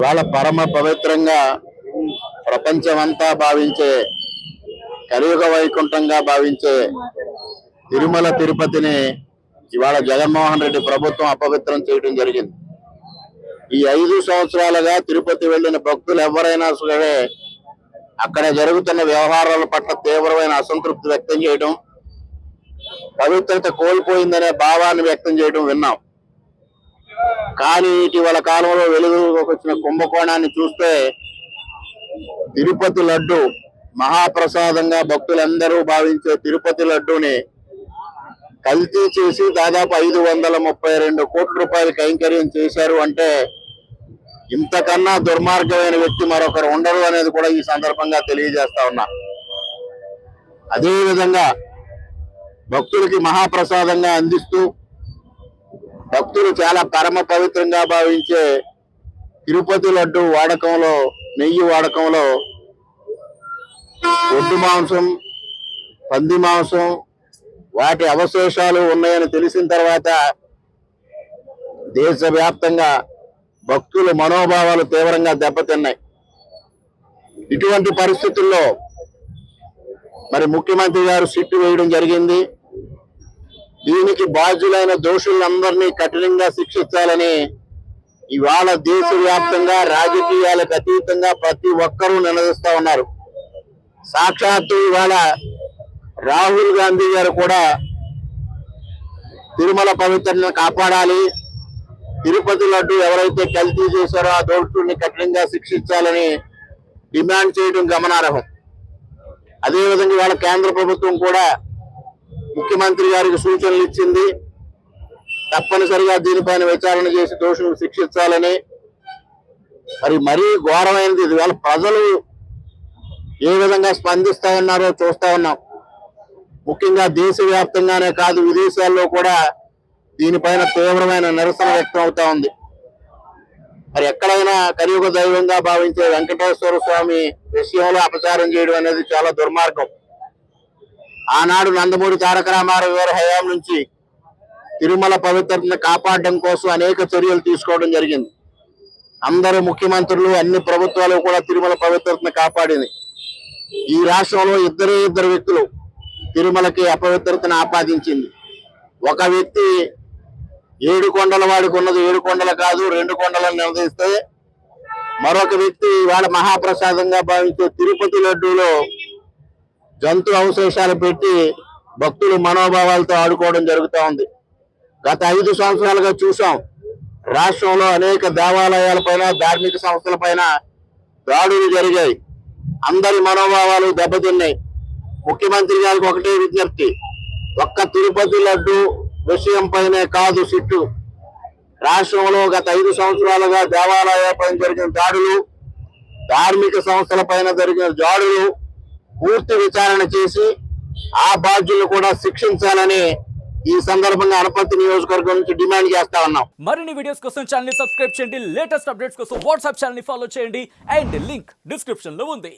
ఇవాళ పరమ పవిత్రంగా ప్రపంచమంతా భావించే కలియుగ వైకుంఠంగా భావించే తిరుమల తిరుపతిని ఇవాళ జగన్మోహన్ రెడ్డి ప్రభుత్వం అపవిత్రం చేయడం జరిగింది. ఈ 5 సంవత్సరాలుగా తిరుపతి వెళ్లిన భక్తులు ఎవరైనా సరే అక్కడ జరుగుతున్న వ్యవహారాల పట్ల తీవ్రమైన అసంతృప్తి వ్యక్తం చేయడం, పవిత్రత కోల్పోయిందనే భావాన్ని వ్యక్తం చేయడం విన్నాం. కానీ ఇటీవల కాలంలో వెలుగులోకి వచ్చిన కుంభకోణాన్ని చూస్తే తిరుపతి లడ్డు మహాప్రసాదంగా భక్తులందరూ భావించే తిరుపతి లడ్డూని కల్తీ చేసి దాదాపు 532 కోట్ల రూపాయలు కైంకర్యం చేశారు అంటే ఇంతకన్నా దుర్మార్గమైన వ్యక్తి మరొకరు ఉండరు అనేది కూడా ఈ సందర్భంగా తెలియజేస్తా ఉన్నా. అదేవిధంగా భక్తులకి మహాప్రసాదంగా అందిస్తూ భక్తులు చాలా పరమ పవిత్రంగా భావించే తిరుపతి లడ్డు వాడకంలో, నెయ్యి వాడకంలో ఒడ్డు మాంసం, పంది మాంసం వాటి అవశేషాలు ఉన్నాయని తెలిసిన తర్వాత దేశవ్యాప్తంగా భక్తుల మనోభావాలు తీవ్రంగా దెబ్బతిన్నాయి. ఇటువంటి పరిస్థితుల్లో మరి ముఖ్యమంత్రి గారు సిట్టు వేయడం జరిగింది. దీనికి బాధ్యులైన దోషులందరినీ కఠినంగా శిక్షించాలని ఇవాళ దేశవ్యాప్తంగా రాజకీయాలకు అతీతంగా ప్రతి ఒక్కరూ నినదిస్తా ఉన్నారు. సాక్షాత్తు ఇవాళ రాహుల్ గాంధీ గారు కూడా తిరుమల పవిత్రతను కాపాడాలి, తిరుపతి లడ్డు ఎవరైతే కల్తీ చేశారో ఆ దోషుల్ని కఠినంగా శిక్షించాలని డిమాండ్ చేయడం గమనార్హం. అదేవిధంగా ఇవాళ కేంద్ర ప్రభుత్వం కూడా ముఖ్యమంత్రి గారికి సూచనలు ఇచ్చింది. తప్పనిసరిగా దీనిపైన విచారణ చేసి దోషులను శిక్షించాలని. మరీ ఘోరమైనది ఇది. వాళ్ళ ప్రజలు ఏ విధంగా స్పందిస్తా ఉన్నారో చూస్తా ఉన్నాం. ముఖ్యంగా దేశవ్యాప్తంగానే కాదు, విదేశాల్లో కూడా దీనిపైన తీవ్రమైన నిరసన వ్యక్తం అవుతా ఉంది. ఎక్కడైనా కలియుగ దైవంగా భావించే వెంకటేశ్వర స్వామి విషయంలో అపచారం చేయడం అనేది చాలా దుర్మార్గం. ఆనాడు నందమూరి తారక రామారావు గారి హయాం నుంచి తిరుమల పవిత్రతను కాపాడడం కోసం అనేక చర్యలు తీసుకోవడం జరిగింది. అందరూ ముఖ్యమంత్రులు, అన్ని ప్రభుత్వాలు కూడా తిరుమల పవిత్రతను కాపాడింది. ఈ రాష్ట్రంలో ఇద్దరు వ్యక్తులు తిరుమలకి అపవిత్రతను ఆపాదించింది. ఒక వ్యక్తి 7 కొండల వాడికి ఉన్నది 7 కొండలు కాదు 2 కొండలను నిర్ణయిస్తే, మరొక వ్యక్తి వాళ్ళ మహాప్రసాదంగా భావించే తిరుపతి లడ్డూలో జంతు అవశేషాలు పెట్టి భక్తులు మనోభావాలతో ఆడుకోవడం జరుగుతూ ఉంది. గత 5 సంవత్సరాలుగా చూసాం, రాష్ట్రంలో అనేక దేవాలయాలపైన, ధార్మిక సంస్థలపైన దాడులు జరిగాయి. అందరి మనోభావాలు దెబ్బతిన్నాయి. ముఖ్యమంత్రి గారికి ఒకటే విజ్ఞప్తి, ఒక్క తిరుపతి లడ్డు విషయం పైనే కాదు సిట్టు, రాష్ట్రంలో గత 5 సంవత్సరాలుగా దేవాలయాలపైన జరిగిన దాడులు, ధార్మిక సంస్థల పైన జరిగిన దాడులు పూర్తి విచారణ చేసి ఆ బాధ్యులను కూడా శిక్షించాలని ఈ సందర్భంగా అనపర్తి నియోజకవర్గం నుంచి డిమాండ్ చేస్తా ఉన్నాం. మరిన్ని వీడియోస్ కోసం ఛానల్ ని సబ్స్క్రైబ్ చేయండి, లేటెస్ట్ అప్డేట్స్ కోసం వాట్సాప్ ఛానల్ ని ఫాలో చేయండి అండ్ లింక్ డిస్క్రిప్షన్ లో ఉంది.